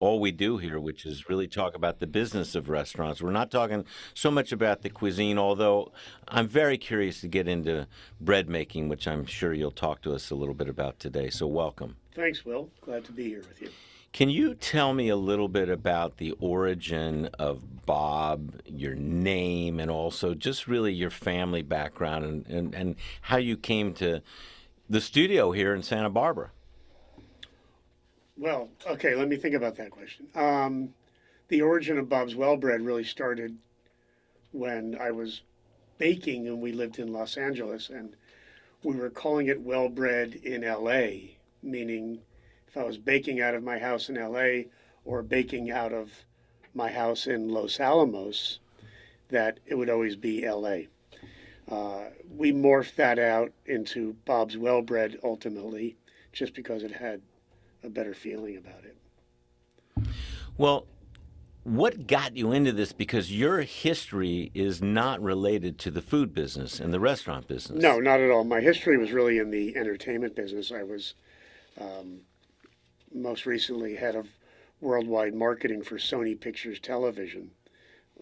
all we do here, which is really talk about the business of restaurants. We're not talking so much about the cuisine, although I'm very curious to get into bread making, which I'm sure you'll talk to us a little bit about today. So welcome. Thanks, Will. Glad to be here with you. Can you tell me a little bit about the origin of Bob, your name, and also just really your family background and how you came to the studio here in Santa Barbara? Well, okay, let me think about that question. The origin of Bob's Well Bread really started when I was baking and we lived in Los Angeles, and we were calling it well bread in LA, meaning if I was baking out of my house in LA or baking out of my house in Los Alamos, that it would always be LA. We morphed that out into Bob's Well Bread ultimately, just because it had a better feeling about it. Well, what got you into this? Because your history is not related to the food business and the restaurant business. No, not at all. My history was really in the entertainment business. I was most recently head of worldwide marketing for Sony Pictures Television,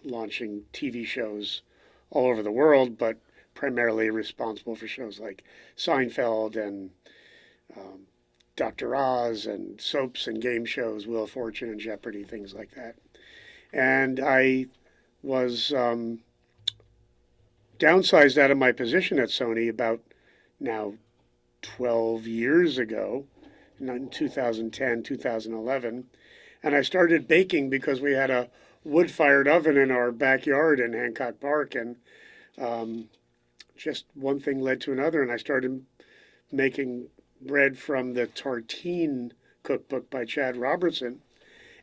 launching TV shows all over the world, but primarily responsible for shows like Seinfeld and Dr. Oz and soaps and game shows, Wheel of Fortune and Jeopardy, things like that. And I was downsized out of my position at Sony about now 12 years ago, in 2010, 2011. And I started baking because we had a wood-fired oven in our backyard in Hancock Park. And just one thing led to another. And I started making bread from the Tartine cookbook by Chad Robertson.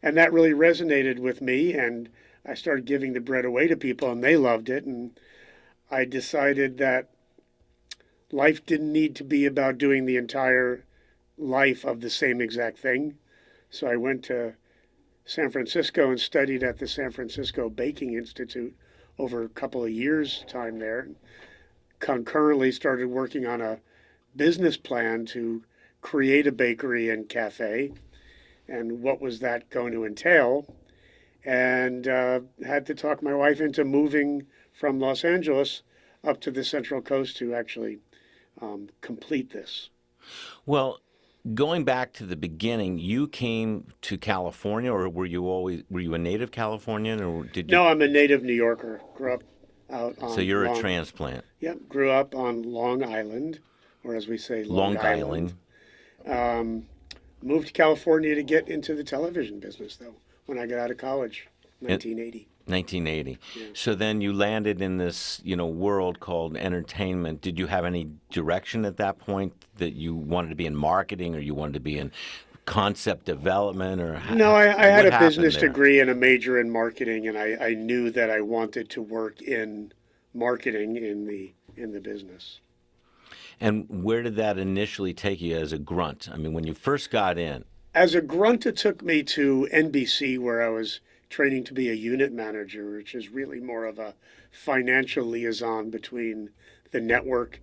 And that really resonated with me. And I started giving the bread away to people, and they loved it. And I decided that life didn't need to be about doing the entire life of the same exact thing. So I went to San Francisco and studied at the San Francisco Baking Institute over a couple of years' time there. Concurrently started working on a business plan to create a bakery and cafe and what was that going to entail. And had to talk my wife into moving from Los Angeles up to the Central Coast to actually complete this. Well, going back to the beginning, you came to California, or were you a native Californian, or did you? No, I'm a native New Yorker. Grew up out So on you're a transplant. Yep, grew up on Long Island, or as we say, Long Long Island. Island. Moved to California to get into the television business, though, when I got out of college, In 1980. 1980. Yeah. So then you landed in this, world called entertainment. Did you have any direction at that point that you wanted to be in marketing, or you wanted to be in concept development, or No, I had what a happened business there? degree and a major in marketing, and I knew that I wanted to work in marketing in the business. And where did that initially take you as a grunt? I mean, when you first got in. As a grunt, it took me to NBC, where I was training to be a unit manager, which is really more of a financial liaison between the network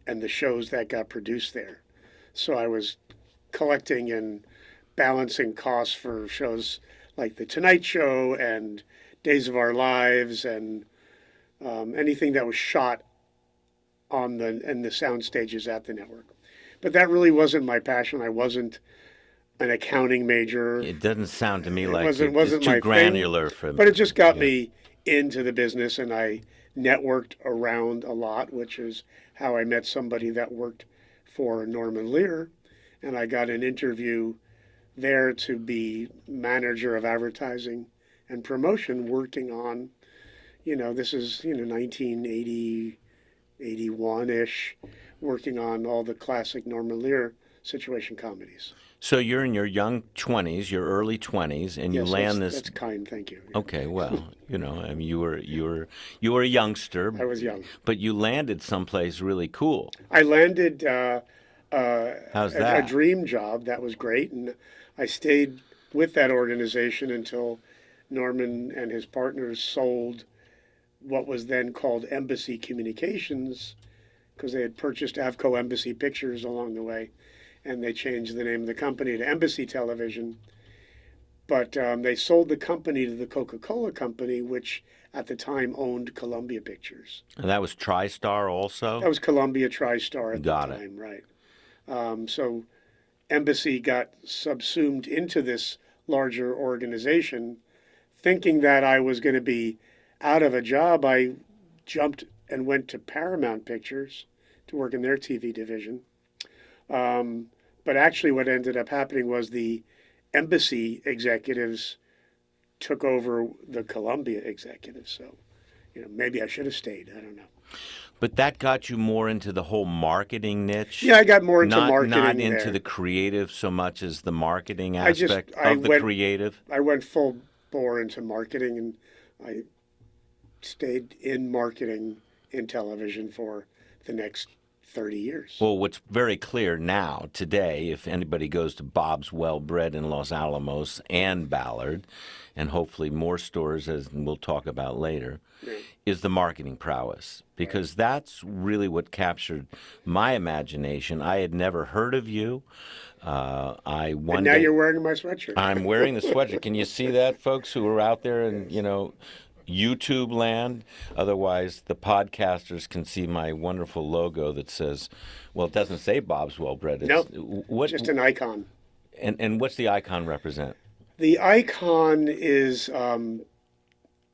and the shows that got produced there. So I was collecting and balancing costs for shows like The Tonight Show and Days of Our Lives and anything that was shot on the sound stages at the network. But that really wasn't my passion. I wasn't an accounting major. It doesn't sound to me It like wasn't it's too my thing, granular for. but it just got Yeah. me into the business, and I networked around a lot, which is how I met somebody that worked for Norman Lear, and I got an interview there to be manager of advertising and promotion, working on, this is 1980, 81-ish, working on all the classic Norman Lear situation comedies. So you're in your young 20s, your early 20s, and you Yes, land that's this. kind, thank you. Okay, well, I mean, you were a youngster, I was young. but you landed someplace really cool. I landed How's a that? dream job that was great, and I stayed with that organization until Norman and his partners sold what was then called Embassy Communications, because they had purchased Avco Embassy Pictures along the way, and they changed the name of the company to Embassy Television. But they sold the company to the Coca-Cola company, which at the time owned Columbia Pictures. And that was TriStar That also? was Columbia TriStar at the Got it. time, right? So Embassy got subsumed into this larger organization. Thinking that I was going to be out of a job, I jumped and went to Paramount Pictures to work in their TV division. But actually, what ended up happening was the Embassy executives took over the Columbia executives. So, maybe I should have stayed. I don't know. But that got you more into the whole marketing niche? Yeah, I got more into Not marketing into there. the creative so much as the marketing I just aspect of the creative? I went full bore into marketing, and I stayed in marketing in television for the next 30 years. Well, what's very clear now, today, if anybody goes to Bob's Well Bread in Los Alamos and Ballard, and hopefully more stores, as we'll talk about later, Yeah. is the marketing prowess. Because that's really what captured my imagination. I had never heard of you. And now you're wearing my sweatshirt. I'm wearing the sweatshirt. Can you see that, folks who are out there in, YouTube land? Otherwise, the podcasters can see my wonderful logo that says, well, it doesn't say Bob's Well Bread. It's, Nope, just an icon. And what's the icon represent? The icon is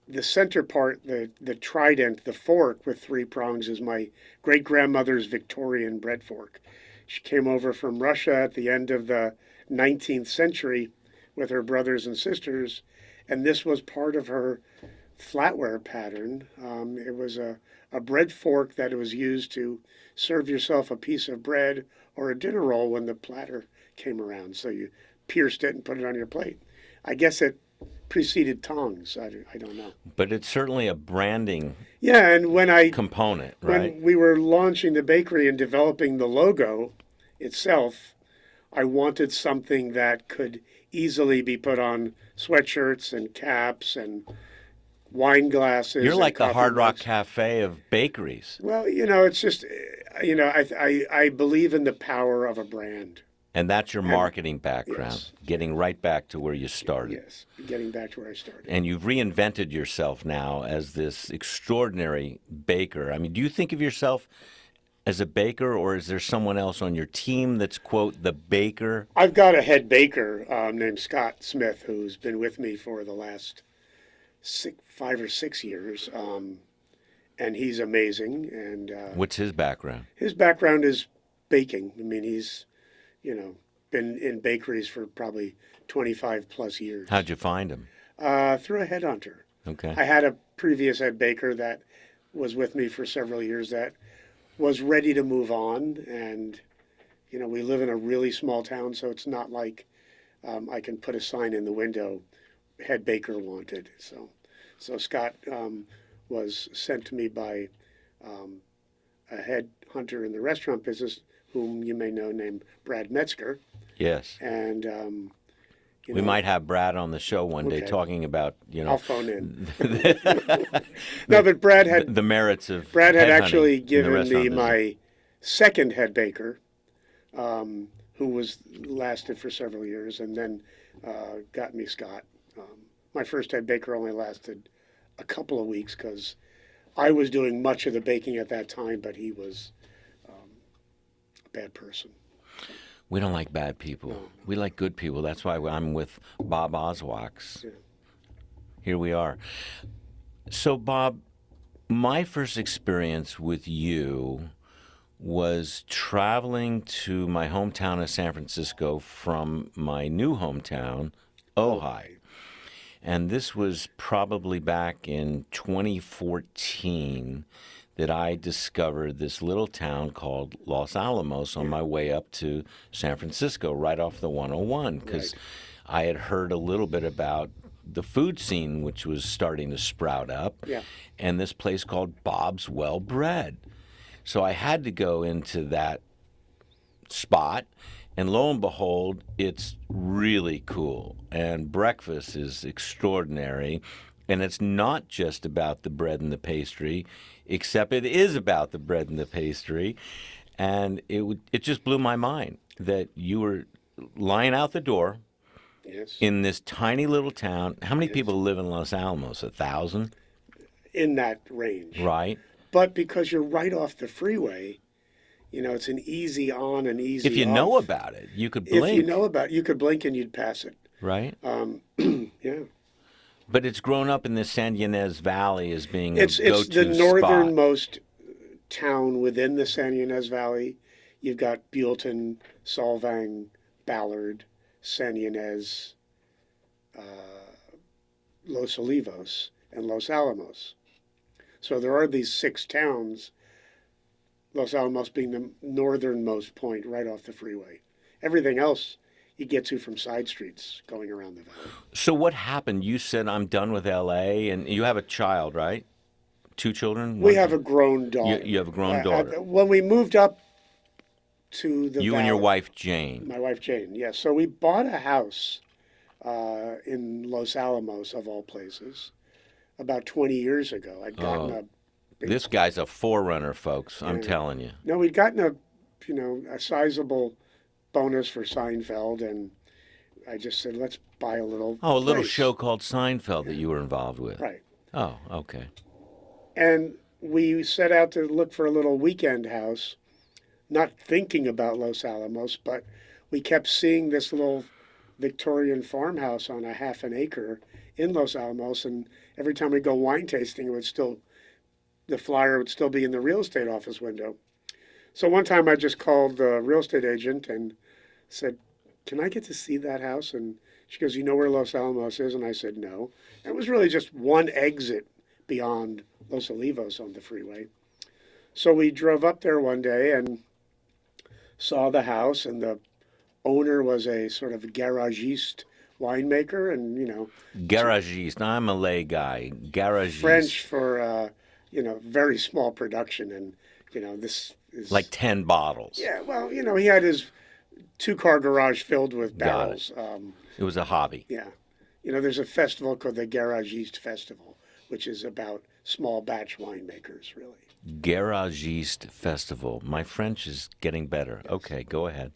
the center part, the trident, the fork with three prongs, is my great grandmother's Victorian bread fork. She came over from Russia at the end of the 19th century with her brothers and sisters, and this was part of her flatware pattern. It was a bread fork that was used to serve yourself a piece of bread or a dinner roll when the platter came around. So you pierced it and put it on your plate. I guess it preceded tongs. I don't know. But it's certainly a branding Yeah, and component, right? when we were launching the bakery and developing the logo itself, I wanted something that could easily be put on sweatshirts and caps and wine glasses. You're and like the coffee Hard Rock mugs. Cafe of bakeries. Well, it's just, I believe in the power of a brand. And that's your marketing background, yes. getting right back to where you started. Yes, getting back to where I started. And you've reinvented yourself now as this extraordinary baker. I mean, do you think of yourself as a baker, or is there someone else on your team that's, quote, the baker? I've got a head baker named Scott Smith who's been with me for the last 5 or 6 years, and he's amazing. And What's his background? his background is baking. I mean, he's been in bakeries for probably 25 plus years. How'd you find him? Through a headhunter. Okay. I had a previous head baker that was with me for several years that was ready to move on, and we live in a really small town, so it's not like I can put a sign in the window, head baker wanted. So Scott was sent to me by a head hunter in the restaurant business, whom you may know, named Brad Metzger. Yes. And We might have Brad on the show one day Okay. talking about, I'll phone in. No, but Brad had the merits of Brad had headhunting actually in the given restaurant me business. my second head baker, who lasted for several years, and then got me Scott. My first head baker only lasted a couple of weeks because I was doing much of the baking at that time, but he was a bad person. We don't like bad people. No. We like good people. That's why I'm with Bob Oswaks. Yeah. Here we are. So, Bob, my first experience with you was traveling to my hometown of San Francisco from my new hometown, Ojai. And this was probably back in 2014 that I discovered this little town called Los Alamos on my way up to San Francisco, right off the 101, because I had heard a little bit about the food scene, which was starting to sprout up, Yeah. and this place called Bob's Well Bread. So I had to go into that spot, and lo and behold, it's really cool. And breakfast is extraordinary. And it's not just about the bread and the pastry, except it is about the bread and the pastry. And it just blew my mind that you were lying out the door Yes. in this tiny little town. How many Yes. people live in Los Alamos? 1,000, In that range. right? But because you're right off the freeway, it's an easy on and If easy you know off. about it, you could If you blink, know about it, you could blink and you'd pass it. right? Yeah. But it's grown up in the San Ynez Valley as being a It's the go-to spot. northernmost town within the San Ynez Valley. You've got Buellton, Solvang, Ballard, San Ynez, Los Olivos, and Los Alamos. So there are these 6 towns, Los Alamos being the northernmost point right off the freeway. Everything else you get to from side streets going around the valley. So what happened? You said, I'm done with L.A., and you have a child, right? 2 children? We One have a child? grown daughter. You have a grown daughter. When we moved up to the You valley, and your wife, Jane. my wife Jane, yes. So we bought a house in Los Alamos, of all places, about 20 years ago. I'd gotten Oh, this guy's a forerunner, folks. I'm telling you. no, we'd gotten a sizable bonus for Seinfeld, and I just said, let's buy a little. Oh, a little place. show called Seinfeld that you were involved with. Right. Oh, okay. And we set out to look for a little weekend house, not thinking about Los Alamos, but we kept seeing this little Victorian farmhouse on a half an acre in Los Alamos, and every time we go wine tasting, the flyer would still be in the real estate office window. So one time I just called the real estate agent and said, "Can I get to see that house?" And she goes, "You know where Los Alamos is?" And I said, "No." And it was really just one exit beyond Los Olivos on the freeway. So we drove up there one day and saw the house, and the owner was a sort of garagiste winemaker, and Garagiste. Now, I'm a lay guy. Garagiste. French for very small production, and this is Like 10 bottles. yeah. Well, he had his 2-car garage filled with Got it. barrels. It was a hobby. Yeah, there's a festival called the Garagiste Festival, which is about small batch winemakers, really. Garagiste Festival. My French is getting better. Okay, go ahead.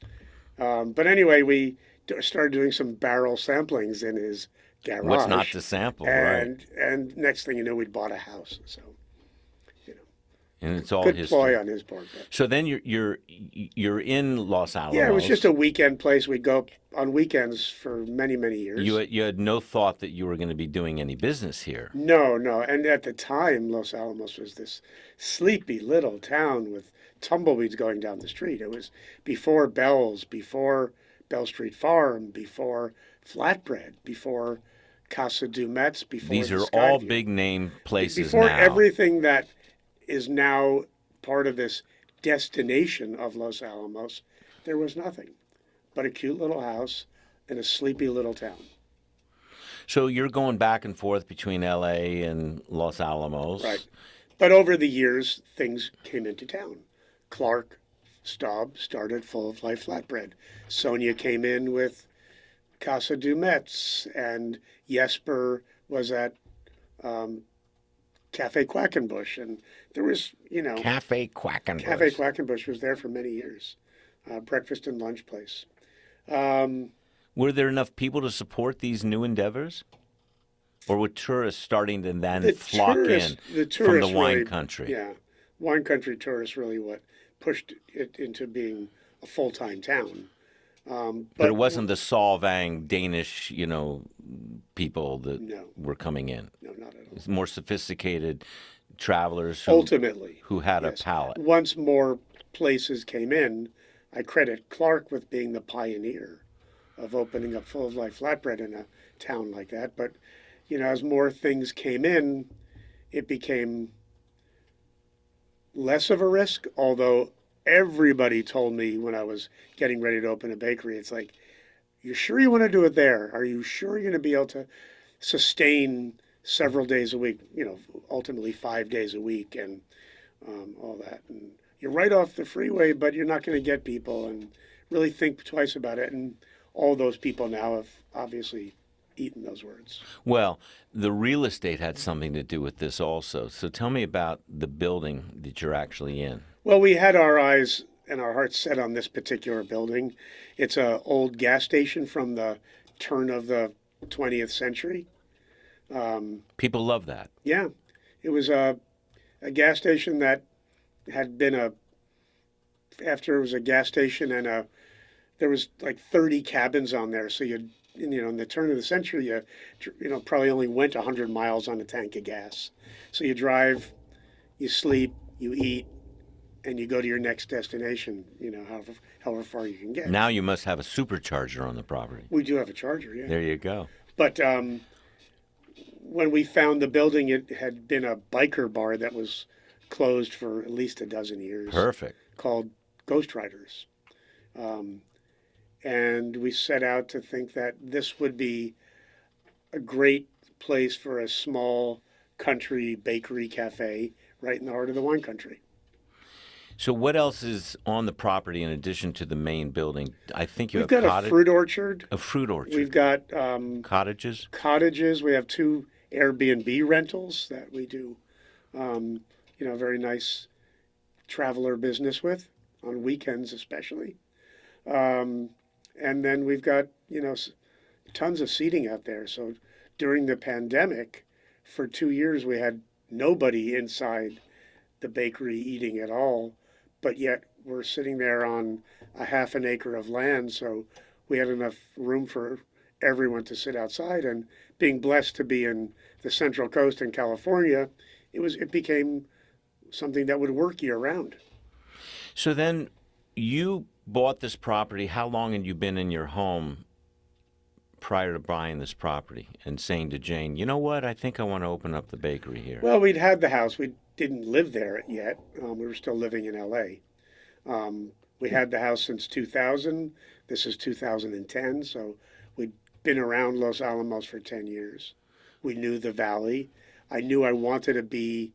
But anyway, we started doing some barrel samplings in his garage. What's not to sample, right? And next thing you know, we'd bought a house. So, And it's all good history. ploy on his part. But. So then you're in Los Alamos. Yeah, it was just a weekend place. We'd go on weekends for many, many years. You had no thought that you were going to be doing any business here. No. And at the time, Los Alamos was this sleepy little town with tumbleweeds going down the street. It was before Bell's, before Bell Street Farm, before Flatbread, before Casa Dumet's, before These the are all Skyview. big name places Before now. everything that is now part of this destination of Los Alamos, there was nothing but a cute little house in a sleepy little town. So you're going back and forth between L.A. and Los Alamos. Right. But over the years, things came into town. Clark Staub started Full of Life Flatbread. Sonia came in with Casa Dumet's, and Jesper was at Cafe Quackenbush, and there was, Cafe Quackenbush. Cafe Quackenbush was there for many years, breakfast and lunch place. Were there enough people to support these new endeavors? Or were tourists starting to then flock in from the wine really, country? Yeah, wine country tourists really what pushed it into being a full-time town. But it wasn't the Solvang Danish, people that No. were coming in. No, not at all. It's more sophisticated travelers Ultimately, who had yes. a palate. Once more places came in, I credit Clark with being the pioneer of opening up Full of Life Flatbread in a town like that. But, as more things came in, it became less of a risk, although everybody told me when I was getting ready to open a bakery, it's like, you sure you want to do it there? Are you sure you're going to be able to sustain several days a week, ultimately 5 days a week and all that? And you're right off the freeway, but you're not going to get people, and really think twice about it. And all those people now have obviously eaten those words. Well, the real estate had something to do with this also. So tell me about the building that you're actually in. Well, we had our eyes and our hearts set on this particular building. It's an old gas station from the turn of the 20th century. People love that. Yeah, it was a gas station that had been after it was a gas station and there was like 30 cabins on there. So in the turn of the century, probably only went 100 miles on a tank of gas. So you drive, you sleep, you eat, and you go to your next destination, however far you can get. Now you must have a supercharger on the property. We do have a charger, yeah. There you go. But when we found the building, it had been a biker bar that was closed for at least a dozen years. Perfect. Called Ghost Riders. And we set out to think that this would be a great place for a small country bakery cafe right in the heart of the wine country. So what else is on the property in addition to the main building? I think We've got a fruit orchard. A fruit orchard. We've got cottages. Cottages. We have 2 Airbnb rentals that we do, very nice traveler business with on weekends especially. And then we've got, tons of seating out there. So during the pandemic, for 2 years, we had nobody inside the bakery eating at all, but yet we're sitting there on a half an acre of land. So we had enough room for everyone to sit outside. And being blessed to be in the Central Coast in California, it became something that would work year round. So then you bought this property. How long had you been in your home prior to buying this property and saying to Jane, you know what, I think I want to open up the bakery here? Well, we'd had the house. We didn't live there yet. We were still living in LA. We had the house since 2000. This is 2010. So we'd been around Los Alamos for 10 years. We knew the valley. I knew I wanted to be,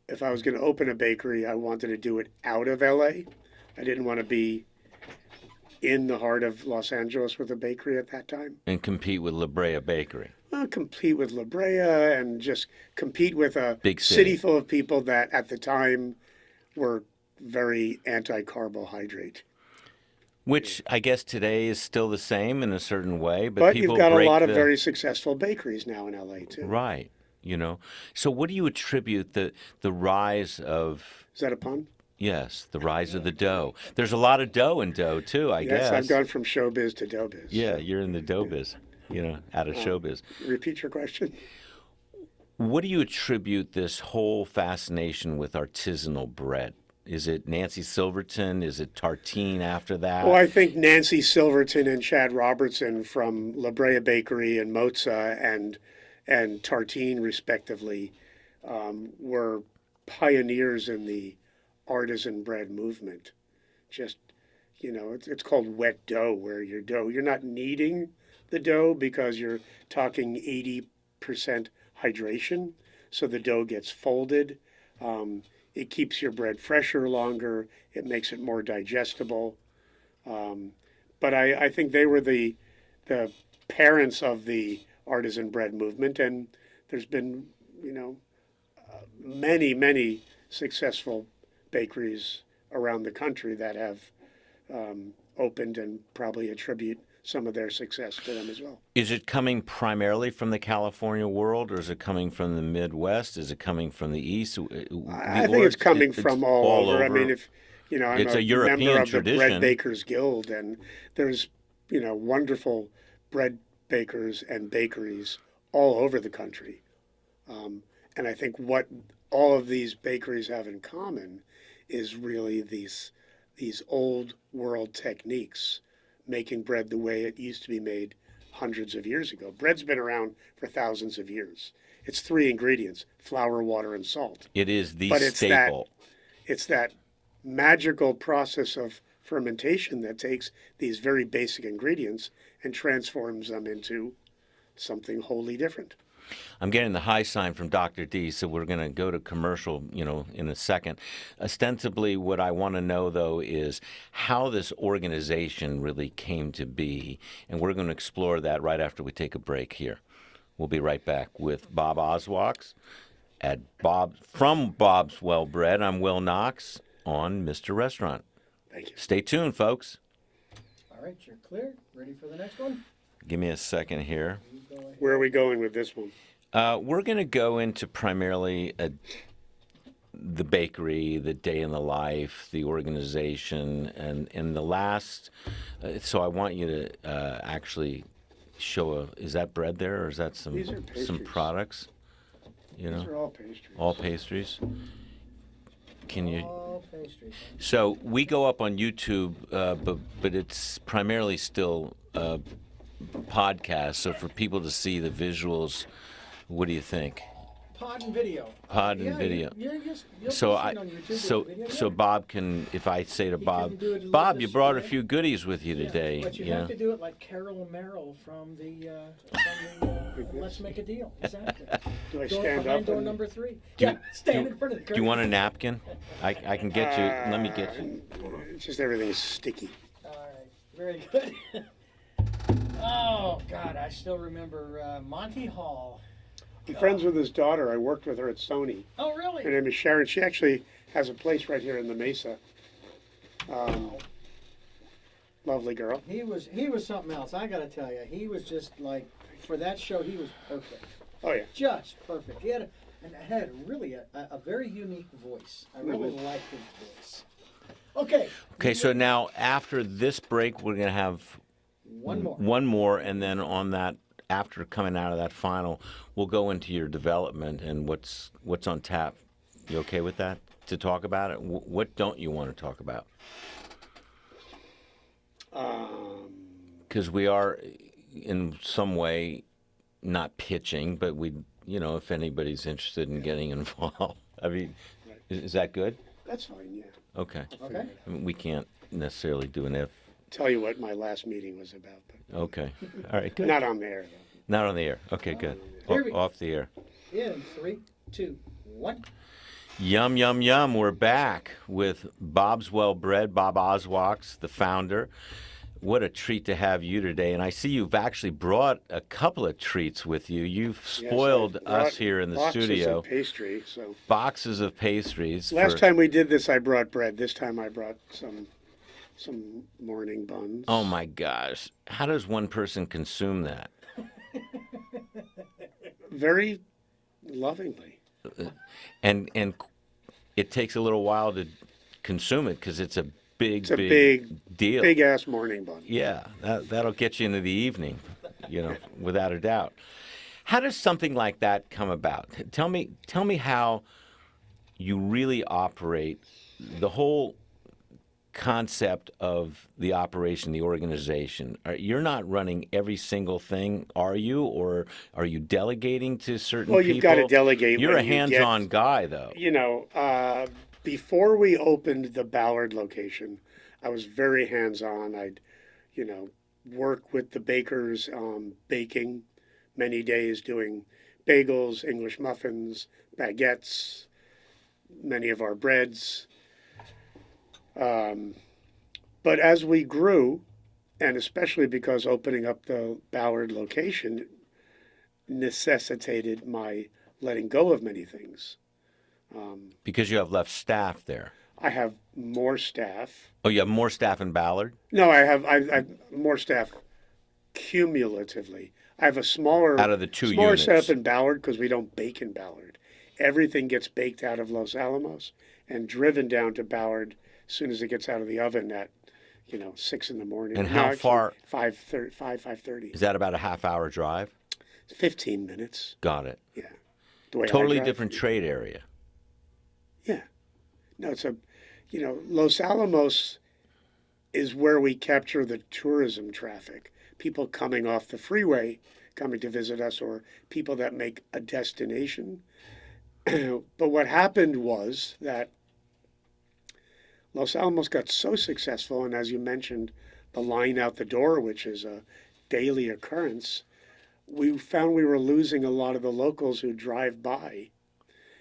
if I was going to open a bakery, I wanted to do it out of LA. I didn't want to be in the heart of Los Angeles with a bakery at that time. And compete with La Brea Bakery. Compete with La Brea and just compete with a big city full of people that at the time were very anti-carbohydrate. Which I guess today is still the same in a certain way. But people you've got a break lot of very successful bakeries now in LA too. Right. So what do you attribute the rise of... Is that a pun? Yes, the rise of the dough. There's a lot of dough in dough, too, I guess. Yes, I've gone from showbiz to dough biz. Yeah, you're in the dough biz, out of showbiz. Repeat your question. What do you attribute this whole fascination with artisanal bread? Is it Nancy Silverton? Is it Tartine after that? Well, I think Nancy Silverton and Chad Robertson from La Brea Bakery and Mozza and Tartine, respectively, were pioneers in the artisan bread movement. Just, it's called wet dough, where you're not kneading the dough because you're talking 80% hydration. So the dough gets folded. It keeps your bread fresher longer. It makes it more digestible. But I think they were the parents of the artisan bread movement. And there's been, many, many successful bakeries around the country that have opened and probably attribute some of their success to them as well. Is it coming primarily from the California world, or is it coming from the Midwest? Is it coming from the East? I think it's coming from all over. I mean, if I'm it's a European member of tradition. the Bread Bakers Guild, and there's wonderful bread bakers and bakeries all over the country. And I think what all of these bakeries have in common is really these old world techniques, making bread the way it used to be made hundreds of years ago. Bread's been around for thousands of years. It's 3 ingredients: flour, water, and salt. It is the but staple. It's that magical process of fermentation that takes these very basic ingredients and transforms them into something wholly different. I'm getting the high sign from Dr. D, so we're going to go to commercial, in a second. Ostensibly, what I want to know, though, is how this organization really came to be, and we're going to explore that right after we take a break here. We'll be right back with Bob Oswaks from Bob's Well Bread. I'm Will Knox on Mr. Restaurant. Thank you. Stay tuned, folks. All right, you're clear. Ready for the next one? Give me a second here. Where are we going with this one? We're going to go into primarily the bakery, the day in the life, the organization, and in the last. So I want you to actually show is that bread there, or is that These are some pastries. products? You These know, are all pastries. all pastries. Can you? All pastries. So we go up on YouTube, but it's primarily still podcast. So for people to see the visuals, what do you think? Pod and video. Pod and video. You'll So see it on YouTube so with video, so yeah. Bob can, if I say to He Bob, can do it a little Bob, bit you brought a slower. few goodies with you Yeah, today. but you have to do it like Carol and Merrill from the Let's Make a Deal. Exactly. Do I Door stand behind up? door and- number 3. Do Yeah, you- stand do- in front of the Do curtain. you want a napkin? I can get you. Let me get you. It's just everything is sticky. All right, very good. Oh God, I still remember Monty Hall. I'm friends with his daughter. I worked with her at Sony. Oh really? Her name is Sharon. She actually has a place right here in the Mesa. Lovely girl. He was something else. I got to tell you, he was just like for that show. He was perfect. Oh yeah. Just perfect. He had really a very unique voice. I really liked his voice. Okay. Okay, so now after this break, we're gonna have One more. and then on that, after coming out of that final, we'll go into your development and what's on tap. You okay with that? To talk about it? What don't you want to talk about? Because we are, in some way, not pitching, but if anybody's interested in getting involved. I mean, is that good? That's fine. Yeah. Okay. Okay. I mean, we can't necessarily do an if. Tell you what my last meeting was about. But Okay. All right. Good. not on the air though. Not on the air. Okay. Good. Here we- Off the air. In 3, 2, 1. Yum, yum, yum. We're back with Bob's Well Bread, Bob Oswaks, the founder. What a treat to have you today. And I see you've actually brought a couple of treats with you. You've spoiled Yes, I brought us here in the boxes studio. of pastry. So Boxes of pastries. last time we did this, I brought bread. This time I brought some morning buns. Oh my gosh. How does one person consume that? Very lovingly. And it takes a little while to consume it because it's a big, It's a big deal. big ass morning bun. Yeah, that'll get you into the evening, without a doubt. How does something like that come about? Tell me how you really operate the whole concept of the operation, the organization. You're not running every single thing, are you? Or are you delegating to certain Well, people? you've got to delegate. You're a when you hands-on get, guy, though. Before we opened the Ballard location, I was very hands-on. I'd, work with the bakers, baking many days, doing bagels, English muffins, baguettes, many of our breads. But as we grew, and especially because opening up the Ballard location necessitated my letting go of many things. Because you have left staff there. I have more staff. Oh, you have more staff in Ballard? No, I've more staff cumulatively. I have a smaller Out of the two smaller units. setup in Ballard because we don't bake in Ballard. Everything gets baked out of Los Alamos and driven down to Ballard as soon as it gets out of the oven at 6 in the morning. And No, how actually, far- 5:30. Is that about a half-hour drive? 15 minutes. Got it. Yeah. The way I Totally drive. different trade area. Yeah. No, it's Los Alamos is where we capture the tourism traffic. People coming off the freeway, coming to visit us, or people that make a destination. But what happened was that Los Alamos got so successful, and as you mentioned, the line out the door, which is a daily occurrence, we found we were losing a lot of the locals who drive by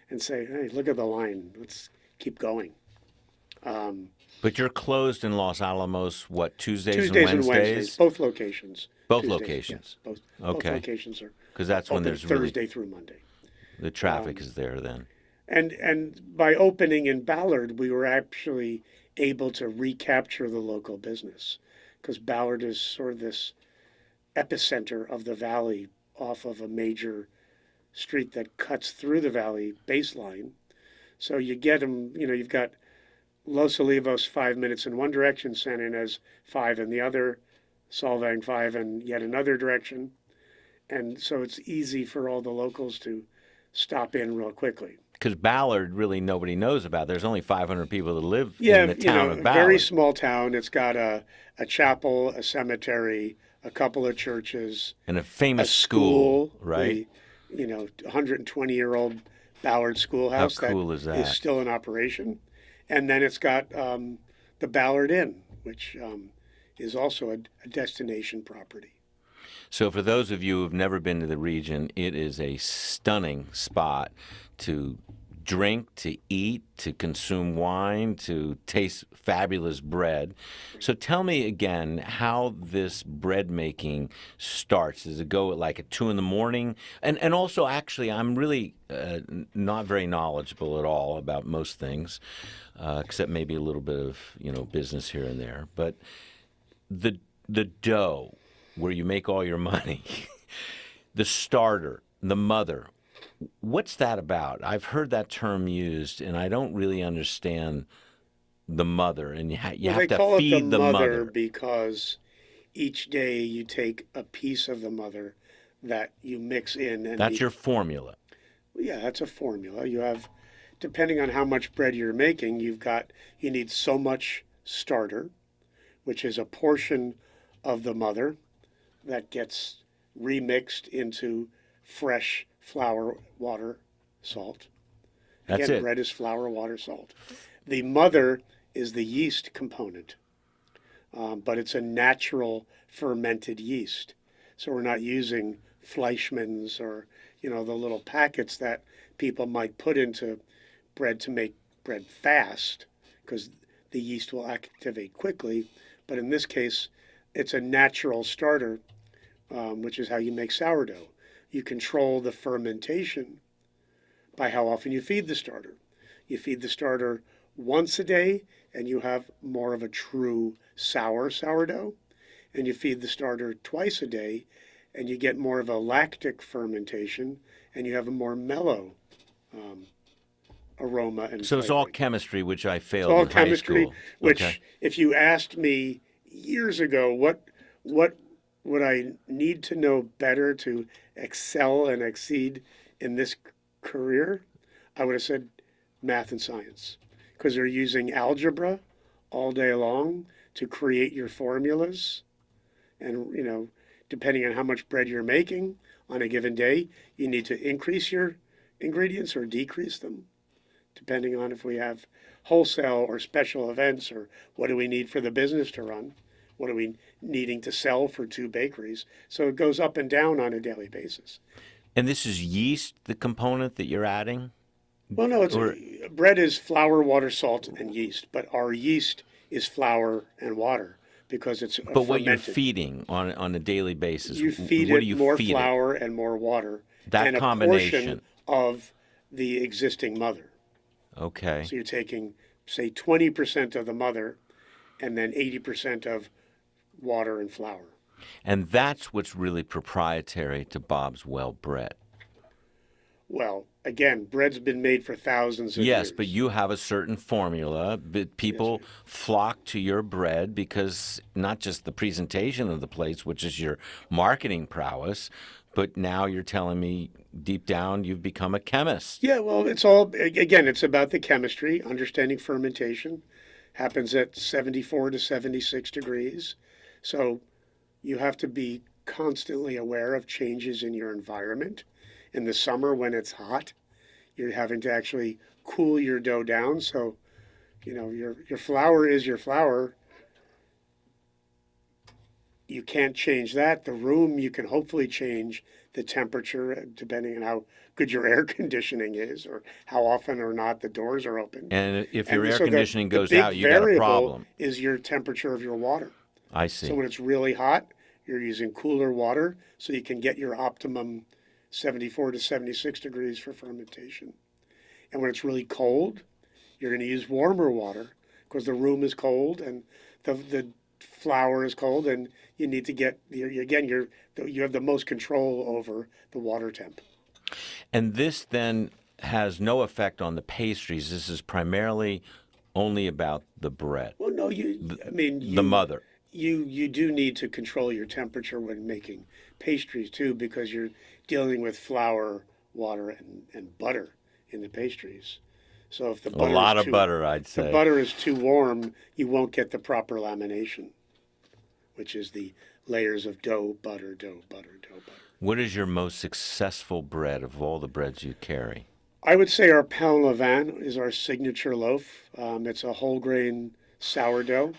and say, hey, look at the line, let's keep going. But you're closed in Los Alamos, what, Tuesdays Tuesdays and Wednesdays? both locations. Both Tuesdays, locations. Yeah, both Okay. locations are Because that's when open there's really, Thursday through Monday. the traffic is there then. And by opening in Ballard, we were actually able to recapture the local business because Ballard is sort of this epicenter of the valley off of a major street that cuts through the valley baseline. So you get them, you've got Los Alamos 5 minutes in one direction, San Ynez 5 in the other, Solvang 5 in yet another direction. And so it's easy for all the locals to stop in real quickly. Because Ballard, really nobody knows about. There's only 500 people that live Yeah, in the town of a Ballard. very small town. It's got a chapel, a cemetery, a couple of churches, And a a famous school, right? The 120-year-old Ballard Schoolhouse cool is that? is still in operation, and then it's got the Ballard Inn, which is also a destination property. So for those of you who've never been to the region, it is a stunning spot to drink, to eat, to consume wine, to taste fabulous bread. So tell me again how this bread making starts. Does it go at like at 2 a.m? And also, actually, I'm really not very knowledgeable at all about most things, except maybe a little bit of business here and there. But the dough, where you make all your money, the starter, the mother. What's that about? I've heard that term used, and I don't really understand the mother. And you have They to call it feed the the mother mother. because each day you take a piece of the mother that you mix in, and That's your formula. yeah, that's a formula. You have, depending on how much bread you're making, you need so much starter, which is a portion of the mother that gets remixed into fresh flour, water, salt. That's Again, it. bread is flour, water, salt. The mother is the yeast component, but it's a natural fermented yeast. So we're not using Fleischmann's or the little packets that people might put into bread to make bread fast, because the yeast will activate quickly. But in this case, it's a natural starter, which is how you make sourdough. You control the fermentation by how often you feed the starter. You feed the starter once a day, and you have more of a true sourdough. And you feed the starter twice a day, and you get more of a lactic fermentation, and you have a more mellow aroma and So it's all flavoring. chemistry, which I It's failed all in high chemistry, school. which Okay. if you asked me years ago, what would I need to know better to excel and exceed in this career, I would have said math and science, because they're using algebra all day long to create your formulas. And, depending on how much bread you're making on a given day, you need to increase your ingredients or decrease them, depending on if we have wholesale or special events, or what do we need for the business to run. What are we needing to sell for 2 bakeries? So it goes up and down on a daily basis. And this is yeast, the component that you're adding? Well, no, Or bread is flour, water, salt, and yeast, but our yeast is flour and water because it's but what you're fermented. feeding on a daily basis, You feed what it do you more feed it? flour and more water, That and a combination. portion of the existing mother. Okay. So you're taking, say, 20% of the mother, and then 80% of water and flour. And that's what's really proprietary to Bob's Well Bread. Well, again, bread's been made for thousands of years. Yes, but you have a certain formula. But people flock to your bread because not just the presentation of the plates, which is your marketing prowess, but now you're telling me deep down you've become a chemist. Yeah, well, it's about the chemistry, understanding fermentation. Happens at 74 to 76 degrees. So you have to be constantly aware of changes in your environment. In the summer, when it's hot, you're having to actually cool your dough down. So, your flour is your flour. You can't change that. The room, you can hopefully change the temperature depending on how good your air conditioning is, or how often or not the doors are open. And if your air so conditioning the goes big out, you got a variable problem. is your temperature of your water. I So see. when it's really hot, you're using cooler water so you can get your optimum 74 to 76 degrees for fermentation. And when it's really cold, you're going to use warmer water because the room is cold, and the flour is cold, and you need to get again. You have the most control over the water temp. And this then has no effect on the pastries. This is primarily only about the bread, Well, no, I mean, the mother. You do need to control your temperature when making pastries too, because you're dealing with flour, water, and butter in the pastries. So if the A butter lot is of too, butter, I'd if the say. butter is too warm, you won't get the proper lamination, which is the layers of dough, butter, dough, butter, dough, butter. What is your most successful bread of all the breads you carry? I would say our pain levain is our signature loaf. It's a whole grain sourdough,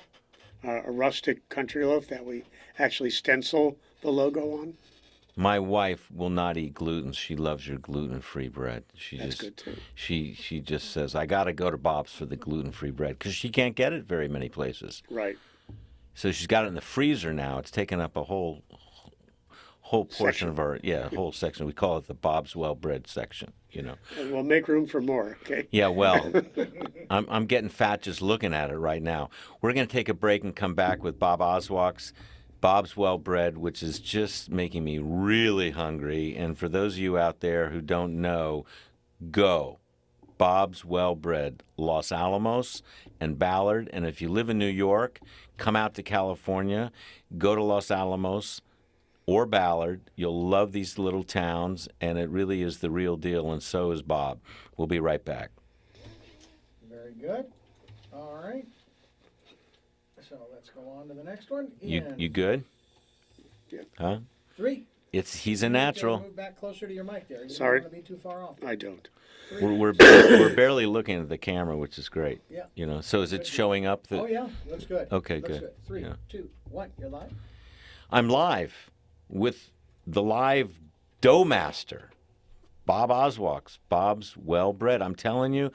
a rustic country loaf that we actually stencil the logo on. My wife will not eat gluten. She loves your gluten-free bread. That's good too. She just says, I got to go to Bob's for the gluten-free bread because she can't get it very many places. Right. So she's got it in the freezer now. It's taken up a whole portion Section. of our whole section. We call it the Bob's Well bread section. And we'll make room for more. Okay. Yeah, well, I'm getting fat just looking at it right now. We're going to take a break and come back with Bob Oswaks, Bob's Well bread, which is just making me really hungry. And for those of you out there who don't know, go. Bob's Well bread, Los Alamos and Ballard. And if you live in New York, come out to California, go to Los Alamos or Ballard. You'll love these little towns, and it really is the real deal, and so is Bob. We'll be right back. Very good. All right. So let's go on to the next one. You good? Yeah. Huh? 3. He's a natural. Move back closer to your mic there. You Sorry. don't want to be too far off. I don't. We're barely looking at the camera, which is great. Yeah. So is it showing up? Oh yeah, looks good. Okay, looks good. 3, Yeah. 2, 1. You're live. I'm live with the live dough master, Bob Oswaks, Bob's Well bread. I'm telling you,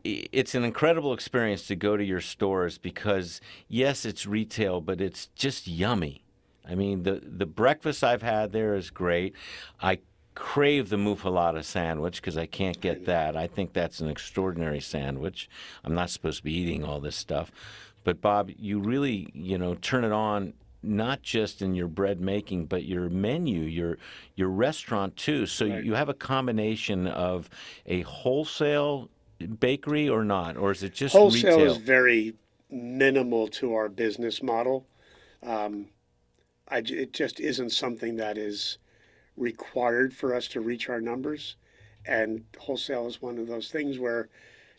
it's an incredible experience to go to your stores because, yes, it's retail, but it's just yummy. I mean, the breakfast I've had there is great. I crave the muffaletta sandwich because I can't get that. I think that's an extraordinary sandwich. I'm not supposed to be eating all this stuff. But, Bob, you really, turn it on not just in your bread making, but your menu, your restaurant too. So Right. you have a combination of a wholesale bakery or not? Or is it just Wholesale retail? is very minimal to our business model. It just isn't something that is required for us to reach our numbers. And wholesale is one of those things where,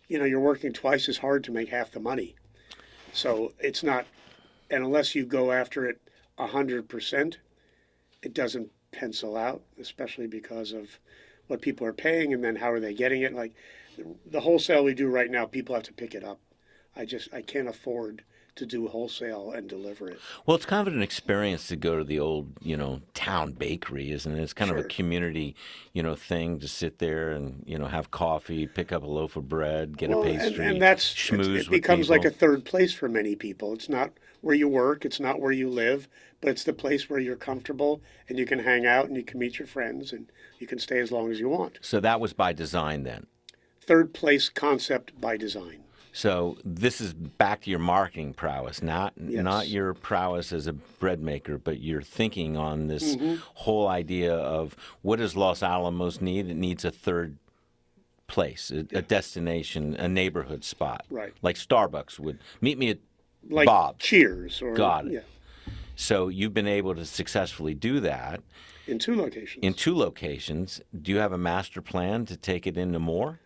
you're working twice as hard to make half the money. So it's not, and unless you go after it 100%, it doesn't pencil out, especially because of what people are paying and then how are they getting it. Like the wholesale we do right now, people have to pick it up. I can't afford to do wholesale and deliver it. Well, it's kind of an experience to go to the old, town bakery, isn't it? It's kind of a Sure. community, thing to sit there and, have coffee, pick up a loaf of bread, get Well, a pastry, and that's schmooze it with becomes like people. a third place for many people. It's not where you work, it's not where you live, but it's the place where you're comfortable and you can hang out and you can meet your friends and you can stay as long as you want. So that was by design then. Third place concept by design. So this is back to your marketing prowess, not Yes. your prowess as a bread maker, but your thinking on this Mm-hmm. whole idea of what does Los Alamos need? It needs a third place, a destination, a neighborhood spot. Right. Like Starbucks would meet me at Like Bob's. Cheers or Got it. yeah, So you've been able to successfully do that in 2 locations. in 2 locations. Do you have a master plan to take it into more?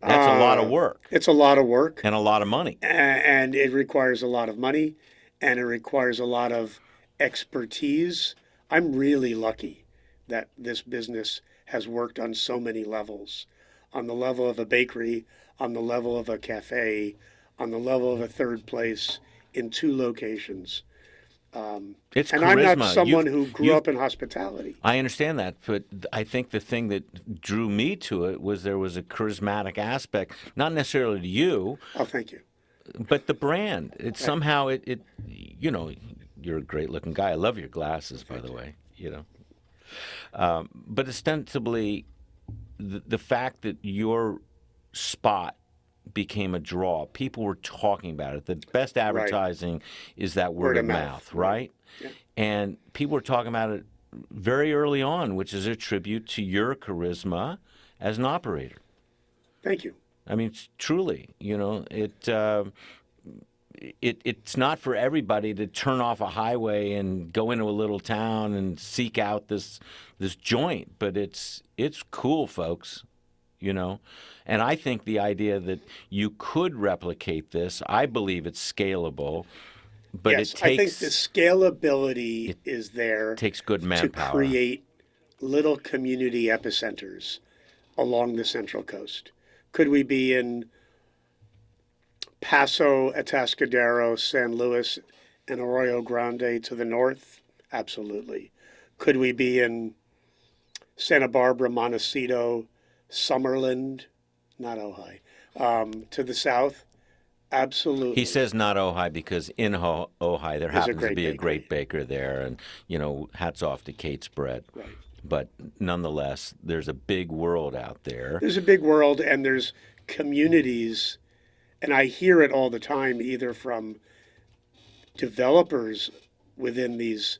That's a lot of work It's a lot of work and a lot of money. and it requires a lot of money and it requires a lot of expertise. I'm really lucky that this business has worked on so many levels. On the level of a bakery, on the level of a cafe, on the level of a third place in 2 locations. It's And charisma. I'm not someone You've- who grew you've- up in hospitality. I understand that, but I think the thing that drew me to it was there was a charismatic aspect, not necessarily to you, Oh, thank you. but the brand. It somehow you're a great looking guy. I love your glasses, by the way. But ostensibly, the fact that your spot became a draw. People were talking about it. The best advertising is that word of mouth, right? Yeah. And people were talking about it very early on, which is a tribute to your charisma as an operator. Thank you. I mean, truly, it's not for everybody to turn off a highway and go into a little town and seek out this joint, but it's cool, folks. And I think the idea that you could replicate this, I believe it's scalable, but Yes, it takes I think the scalability is there takes good to manpower. create little community epicenters along the Central Coast. Could we be in Paso, Atascadero, San Luis, and Arroyo Grande to the north? Absolutely. Could we be in Santa Barbara, Montecito, Summerland, not Ojai, to the south? Absolutely. He says not Ojai because in Ojai there There's a happens to great be a bakery. great baker there, and hats off to Kate's Bread. Right. But nonetheless, there's a big world out there. There's a big world, and there's communities, and I hear it all the time, either from developers within these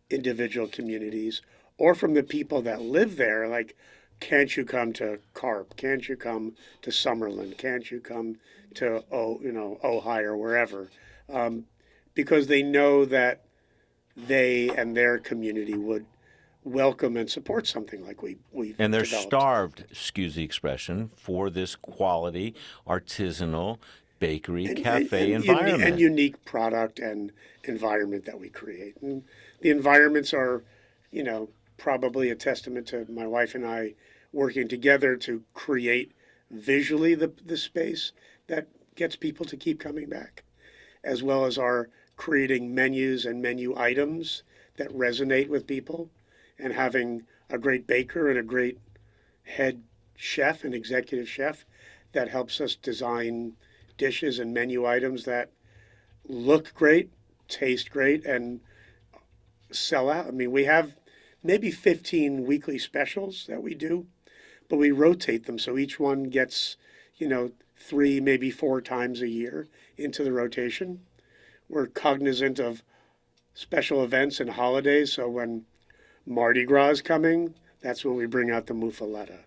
individual communities or from the people that live there, like, can't you come to Carp? Can't you come to Summerland? Can't you come to Ojai or wherever? Because they know that they and their community would welcome and support something like we've And they're developed. starved, excuse the expression, for this quality, artisanal, bakery, cafe environment. And unique product and environment that we create. And the environments are, probably a testament to my wife and I working together to create visually the space that gets people to keep coming back, as well as our creating menus and menu items that resonate with people, and having a great baker and a great head chef and executive chef that helps us design dishes and menu items that look great, taste great, and sell out. I mean, we have maybe 15 weekly specials that we do, but we rotate them so each one gets, 3, maybe 4 times a year into the rotation. We're cognizant of special events and holidays, so when Mardi Gras is coming, that's when we bring out the muffaletta.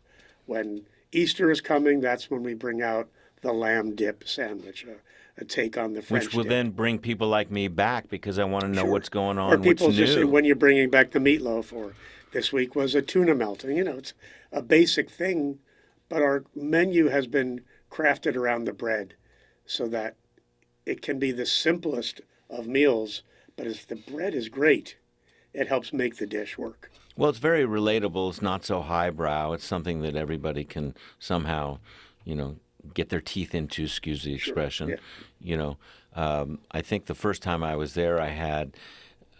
When Easter is coming, that's when we bring out the lamb dip sandwich, a take on the French which will dip. then bring people like me back because I want to know Sure. what's going on, Or people what's just say, new. when you're bringing back the meatloaf, or this week was a tuna melt. And, it's a basic thing, but our menu has been crafted around the bread so that it can be the simplest of meals, but if the bread is great, it helps make the dish work. Well, it's very relatable. It's not so highbrow. It's something that everybody can somehow, get their teeth into, excuse the expression. yeah. I think the first time I was there, I had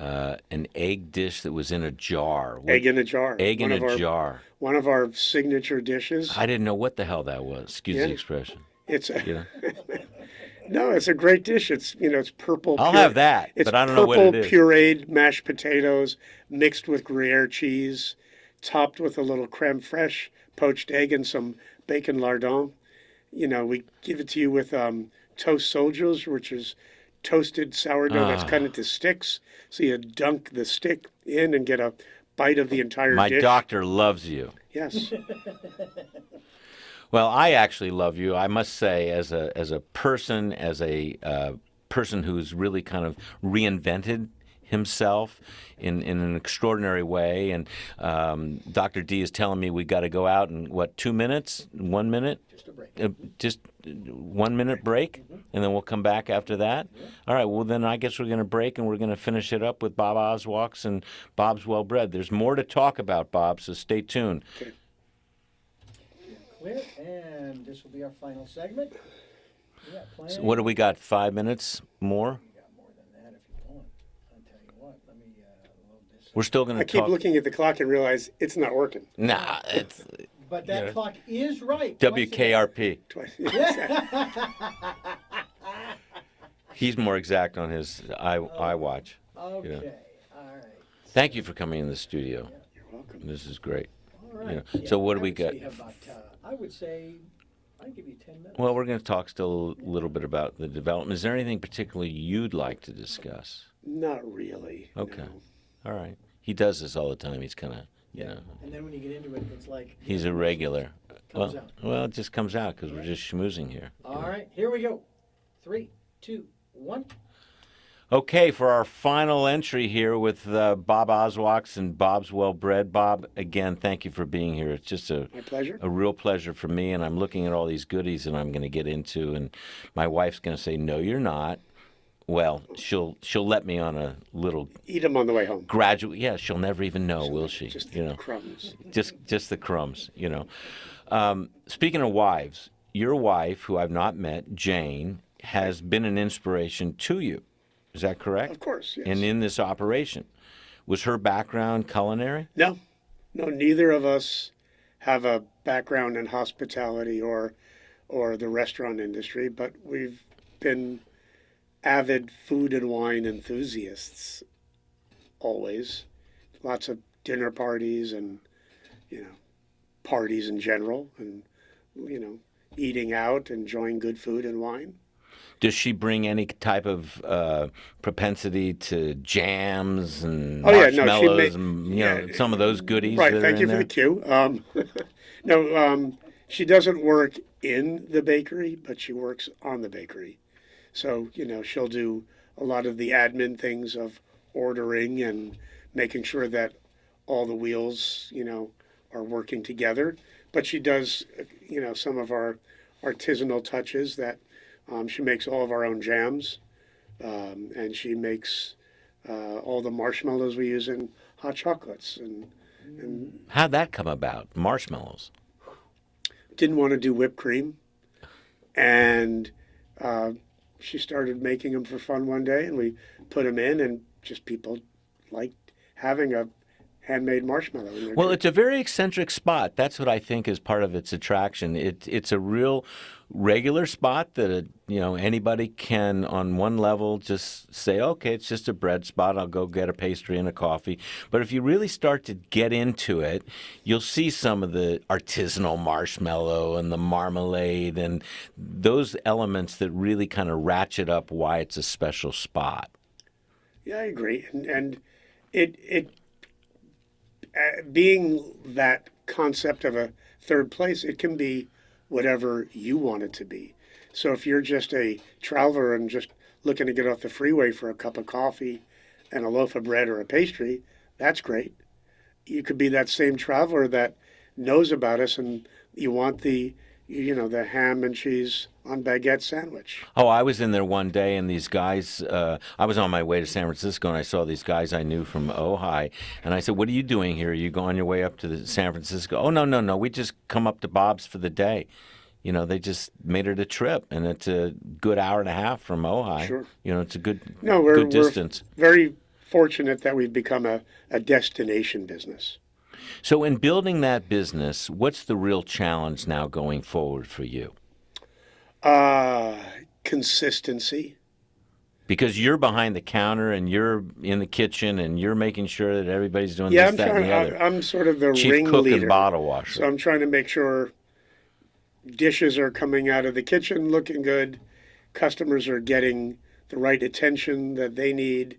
an egg dish that was in a jar. Egg in a jar. Egg in a jar. One of our signature dishes. I didn't know what the hell that was, excuse Yeah. the expression. It's You know? No, it's a great dish. It's it's purple. I'll have that, It's but I don't know what it is. purple pureed mashed potatoes mixed with Gruyere cheese, topped with a little creme fraiche, poached egg, and some bacon lardon. We give it to you with toast soldiers, which is toasted sourdough that's cut into sticks. So you dunk the stick in and get a bite of the entire My dish. doctor loves you. Yes. Well, I actually love you. I must say, as a person, as a person who's really kind of reinvented himself in an extraordinary way. And Dr. D is telling me we got to go out in, 2 minutes? 1 minute? Just a break. Just 1 minute break, and then we'll come back after that. All right, well, then I guess we're going to break, and we're going to finish it up with Bob Oswaks and Bob's Well Bred. There's more to talk about, Bob, so stay tuned. Okay. Clear, and this will be our final segment. Yeah, plenty. So what do we got, 5 minutes more? We got more than that if you want. I'll tell you what. Let me load this. We're still going I to keep talk. looking at the clock and realize it's not working. Nah, it's But that Yeah. clock is right. Twice WKRP. Twice. He's more exact on his I watch. Okay. Yeah. All right. Thank you for coming in the studio. You're welcome. This is great. All right. So what do we got? I would say I'll give you 10 minutes. Well, we're going to talk still a little bit about the development. Is there anything particularly you'd like to discuss? Not really. Okay. No. All right. He does this all the time. He's kind of, you know, And then when you get into it, it's like he's a regular. Comes Well, out. well, it just comes out because we're just schmoozing here. All right, here we go. 3, 2, 1. Okay, for our final entry here with Bob Oswaks and Bob's Well Bred. Bob, again, thank you for being here. It's just My pleasure. a real pleasure for me, and I'm looking at all these goodies that I'm going to get into, and my wife's going to say, "No, you're not." Well, she'll let me on a little Eat them on the way home. graduate. Yeah, she'll never even know, will she? Just You know, crumbs. just the crumbs. You know. Speaking of wives, your wife, who I've not met, Jane, has been an inspiration to you. Is that correct? Of course, yes. And in this operation, was her background culinary? No, neither of us have a background in hospitality or the restaurant industry, but we've been avid food and wine enthusiasts always. Lots of dinner parties and, parties in general and, eating out, enjoying good food and wine. Does she bring any type of propensity to jams and Oh, yeah, no, she marshmallows ma- and yeah, some of those goodies? Right, that are thank you in for there? the cue. No, she doesn't work in the bakery, but she works on the bakery. So, she'll do a lot of the admin things of ordering and making sure that all the wheels, are working together. But she does, some of our artisanal touches that she makes all of our own jams, and she makes all the marshmallows we use in hot chocolates. And How'd that come about? Marshmallows. didn't want to do whipped cream, and she started making them for fun one day, and we put them in, and just people liked having a handmade marshmallow in their Well, drink. it's a very eccentric spot. That's what I think is part of its attraction. It's a real regular spot that anybody can, on one level, just say, okay, it's just a bread spot. I'll go get a pastry and a coffee. But if you really start to get into it, you'll see some of the artisanal marshmallow and the marmalade and those elements that really kind of ratchet up why it's a special spot. Yeah, I agree, and it being that concept of a third place, it can be whatever you want it to be. So if you're just a traveler and just looking to get off the freeway for a cup of coffee and a loaf of bread or a pastry, that's great. You could be that same traveler that knows about us and you want the ham and cheese on baguette sandwich. Oh, I was in there one day, and these guys, I was on my way to San Francisco, and I saw these guys I knew from Ojai, and I said, what are you doing here? Are you going your way up to San Francisco? Oh, no, we just come up to Bob's for the day. They just made it a trip, and it's a good hour and a half from Ojai. Sure. It's a good, No, good distance. We're very fortunate that we've become a destination business. So in building that business, what's the real challenge now going forward for you? Consistency. Because you're behind the counter and you're in the kitchen and you're making sure that everybody's doing this, that, and the other. I'm sort of the Chief cook ringleader. and bottle washer. So I'm trying to make sure dishes are coming out of the kitchen looking good, customers are getting the right attention that they need.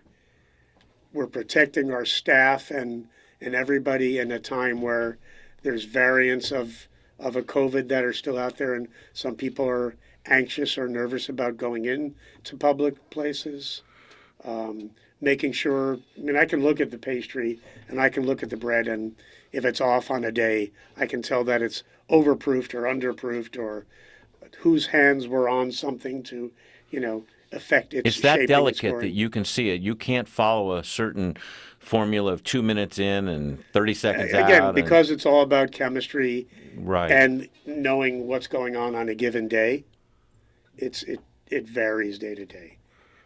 We're protecting our staff and everybody in a time where there's variants of a COVID that are still out there, and some people are anxious or nervous about going in to public places. Making sure, I can look at the pastry and I can look at the bread, and if it's off on a day, I can tell that it's overproofed or underproofed or whose hands were on something to, affect its It's that shaping and delicate that scoring. you can see it. You can't follow a certain formula of 2 minutes in and 30 seconds out. Again, because it's all about chemistry right. and knowing what's going on a given day, it varies day to day.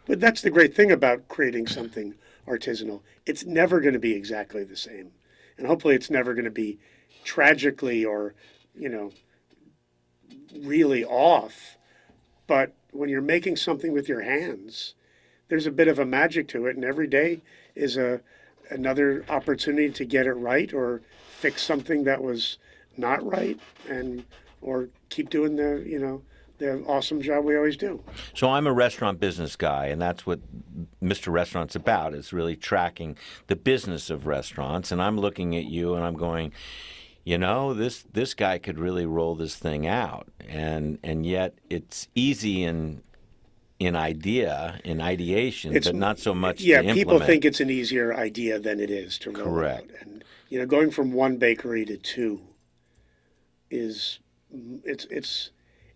But that's the great thing about creating something artisanal. It's never going to be exactly the same. And hopefully it's never going to be tragically or, really off. But when you're making something with your hands, there's a bit of a magic to it, and every day is another opportunity to get it right or fix something that was not right. And or keep doing the awesome job we always do. So I'm a restaurant business guy, and that's what Mr. Restaurant's about, is really tracking the business of restaurants. And I'm looking at you and I'm going, this guy could really roll this thing out. And yet it's easy in ideation, but not so much to implement. People think it's an easier idea than it is to roll it out. And going from one bakery to two is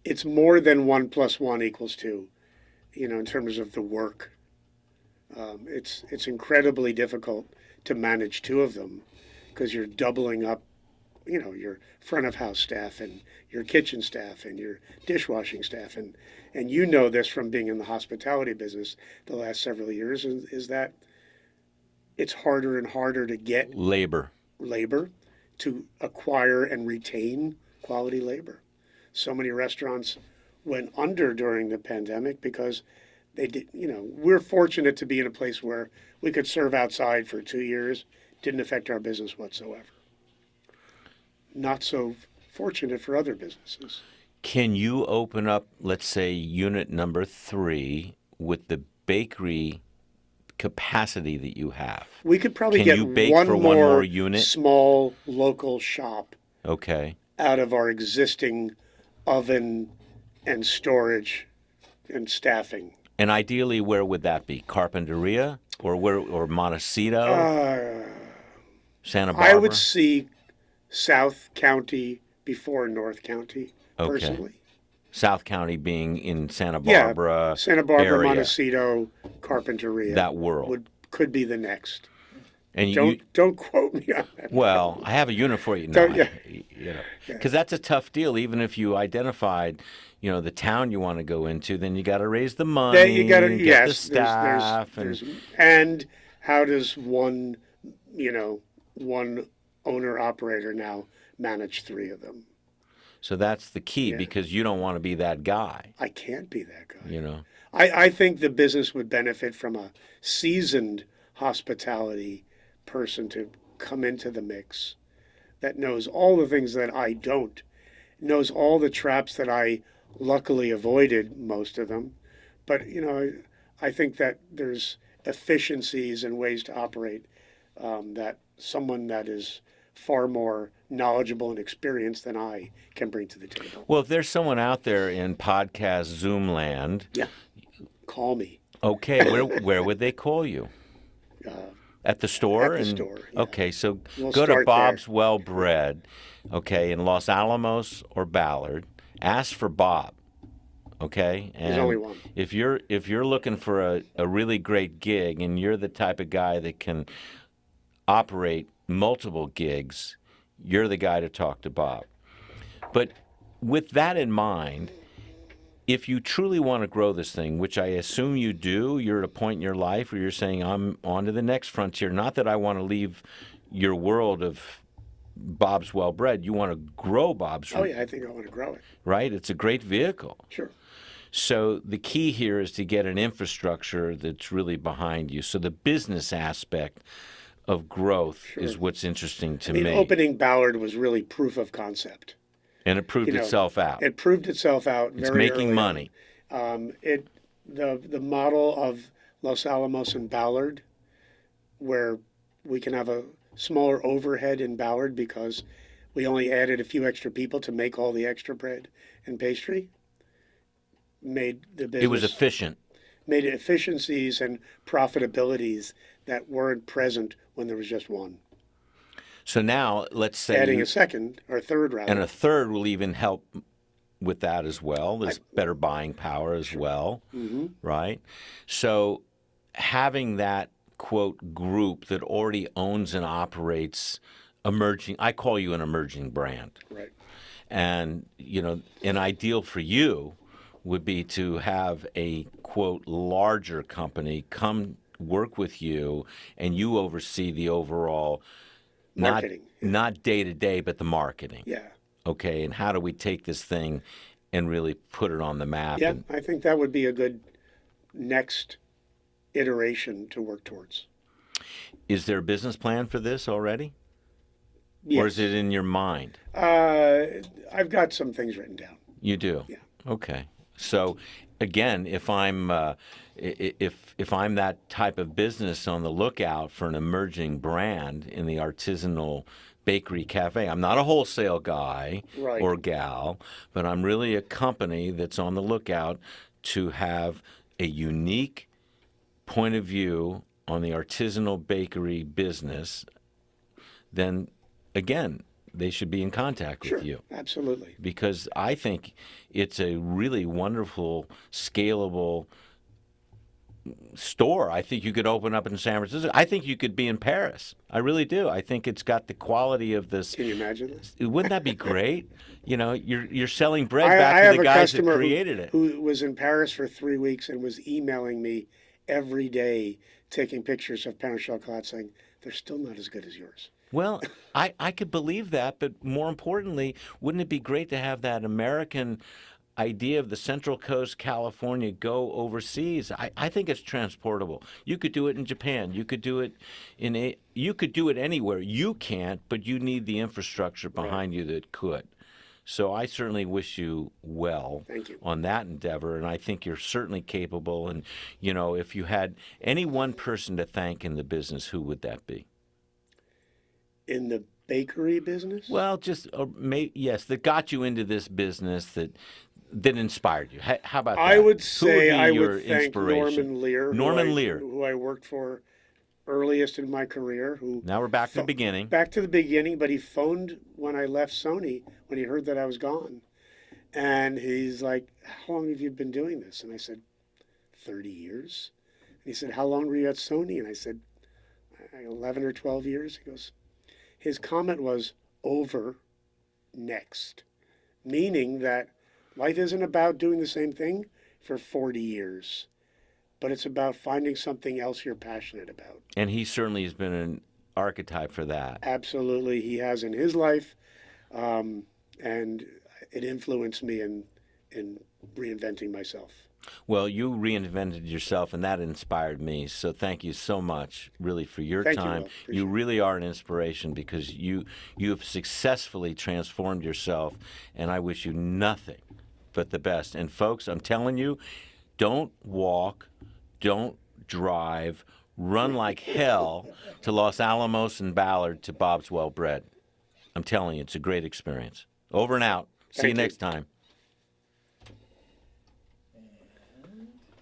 it's more than 1 + 1 = 2, in terms of the work. It's incredibly difficult to manage two of them because you're doubling up, your front of house staff and your kitchen staff and your dishwashing staff. And this from being in the hospitality business the last several years is that it's harder and harder to get labor to acquire and retain quality labor. So many restaurants went under during the pandemic because they did, we're fortunate to be in a place where we could serve outside for 2 years, didn't affect our business whatsoever. Not so fortunate for other businesses. Can you open up, let's say, unit number 3 with the bakery capacity that you have? We could probably Can get you bake one for more one more unit? Small local shop Okay. out of our existing oven and storage and staffing. And ideally, where would that be? Carpinteria or Montecito? Santa Barbara? I would see South County before North County, personally. South County being in Santa Barbara. Santa Barbara, area, Montecito, Carpinteria. that world. Could be the next. And Don't quote me on that. Well, I have a unit for you now. Yeah. Because that's a tough deal. Even if you identified, the town you want to go into, then you got to raise the money. You got to get the staff. And how does one owner operator now manage 3 of them? So that's the key, because you don't want to be that guy. I can't be that guy. I think the business would benefit from a seasoned hospitality person to come into the mix that knows all the things that I don't, knows all the traps that I luckily avoided, most of them. But, I think that there's efficiencies and ways to operate that someone that is far more knowledgeable and experienced than I can bring to the table. Well, if there's someone out there in podcast Zoomland, call me. Okay, where would they call you? At the store? At the store. Yeah. Okay, so We'll go to start Bob's there. Well Bread, in Los Alamos or Ballard. Ask for Bob. Okay, and There's only one. If you're looking for a really great gig and you're the type of guy that can operate multiple gigs, you're the guy to talk to Bob. But with that in mind, if you truly want to grow this thing, which I assume you do, you're at a point in your life where you're saying, I'm on to the next frontier. Not that I want to leave your world of Bob's Well Bread. You want to grow Bob's. Oh, yeah, I think I want to grow it. Right? It's a great vehicle. Sure. So the key here is to get an infrastructure that's really behind you. So the business aspect of growth is what's interesting to me. Opening Ballard was really proof of concept. And it proved itself out. It proved itself out very early. It's making money. The model of Los Alamos and Ballard, where we can have a smaller overhead in Ballard because we only added a few extra people to make all the extra bread and pastry, made the business. It was efficient. Made efficiencies and profitabilities that weren't present when there was just one. So now, let's say adding a second or third, rather, and a third will even help with that as well. There's better buying power as well, right? So having that quote group that already owns and operates emerging, I call you an emerging brand, right? And an ideal for you would be to have a quote larger company come work with you, and you oversee the overall. Marketing. Not day to day, but the marketing. Yeah. Okay, and how do we take this thing and really put it on the map? Yeah, I think that would be a good next iteration to work towards. Is there a business plan for this already? Or is Yes. it in your mind? I've got some things written down. You do. Yeah. Okay. So, again, if I'm that type of business on the lookout for an emerging brand in the artisanal bakery cafe, I'm not a wholesale guy Right. or gal, but I'm really a company that's on the lookout to have a unique point of view on the artisanal bakery business. Then, again, they should be in contact Sure. with you, Absolutely. because I think it's a really wonderful, scalable store. I think you could open up in San Francisco. I think you could be in Paris. I really do. I think it's got the quality of this. Can you imagine this? Wouldn't that be great? You know, you're selling bread I back to have the a guys that customer created it. who was in Paris for 3 weeks and was emailing me every day, taking pictures of pain au chocolat, saying they're still not as good as yours. Well, I could believe that, but more importantly, wouldn't it be great to have that American idea of the Central Coast, California, go overseas? I think it's transportable. You could do it in Japan. You could do it you could do it anywhere. You can't, but you need the infrastructure behind you that could. So I certainly wish you well Thank you. on that endeavor, and I think you're certainly capable. And, you know, if you had any one person to thank in the business, who would that be? In the bakery business? Well, just yes, that got you into this business, that inspired you. How about that? I would Who would say be I your would thank inspiration? Norman Lear, Norman Lear. who I worked for earliest in my career. Who Now we're back to the beginning. back to the beginning, but he phoned when I left Sony when he heard that I was gone, and he's like, "How long have you been doing this?" And I said, 30 years. And he said, "How long were you at Sony?" And I said, 11 or 12 years. He goes, his comment was, "Over, next," meaning that life isn't about doing the same thing for 40 years, but it's about finding something else you're passionate about. And he certainly has been an archetype for that. Absolutely, he has in his life, and it influenced me in reinventing myself. Well, you reinvented yourself, and that inspired me. So thank you so much, really, for your Thank you, time. Will. Appreciate You really are an inspiration, because you have successfully transformed yourself, and I wish you nothing but the best. And folks, I'm telling you, don't walk, don't drive, run like hell to Los Alamos and Ballard to Bob's Well Bread. I'm telling you, it's a great experience. Over and out. See you Thank you. next time.